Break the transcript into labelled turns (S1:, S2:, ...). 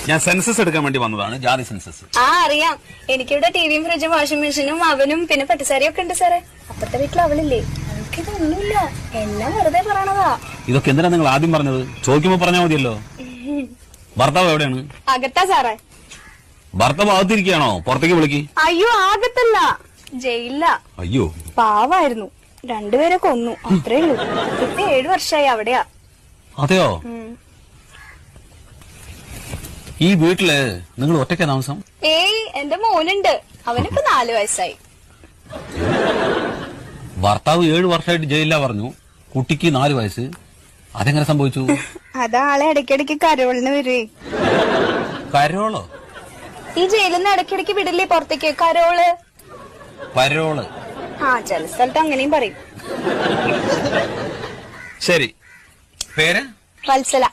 S1: ഞാൻ സെൻസസ് എടുക്കാൻ വേണ്ടി വന്നതാണ്, ജാതി സെൻസസ്.
S2: അറിയാം. എനിക്കിവിടെ ടിവിയും ഫ്രിഡ്ജും വാഷിംഗ് മെഷീനും അവനും പിന്നെ പട്ടുസാരിയും ഒക്കെ ഉണ്ട് സാറേ. അപ്പത്തെ വീട്ടിൽ അവളില്ലേ, അവൾക്കിതൊന്നുമില്ല. എല്ലാം വെറുതെ പറയണതാ.
S1: ഇതൊക്കെ എന്തിനാ നിങ്ങൾ ആദ്യം പറഞ്ഞത്? ചോദിക്കുമ്പോ പറഞ്ഞാൽ മതിയല്ലോ. ഭർത്താവ് എവിടെയാണ്?
S2: അകത്താ സാറേ.
S1: ഭർത്താവ് അകത്തിരിക്കുകയാണോ? പുറത്തേക്ക് വിളിക്ക്.
S2: അയ്യോ, ആകത്തല്ല, ജയിലില്ല.
S1: അയ്യോ,
S2: പാവായിരുന്നു. രണ്ടുപേരെ കൊന്നു, അത്രേ ഉള്ളൂ. ഇപ്പൊ 7 വർഷമായി അവിടെയാ.
S1: അതെയോ? ഈ വീട്ടില് നിങ്ങൾ ഒറ്റയ്ക്കാ താമസം?
S2: ഏയ്, എന്റെ മോനുണ്ട്. അവനിപ്പോ 4 വയസ്സായി.
S1: ഭർത്താവ് 7 വർഷമായിട്ട് ജയിലിലാ പറഞ്ഞു, കുട്ടിക്ക് 4 വയസ്സ്. അതെങ്ങനെ സംഭവിച്ചു?
S2: അതാളെ ഇടയ്ക്കിടയ്ക്ക് കരോളിന് വരുവേ.
S1: കരോളോ?
S2: ഈ ജയിലിൽ നിന്ന് ഇടയ്ക്കിടയ്ക്ക് വിടില്ലേ പുറത്തേക്ക്, കരോള്.
S1: പരോള്?
S2: ചില സ്ഥലത്ത് അങ്ങനെയും പറയും.
S1: ശരി, പേര്?
S2: വത്സല.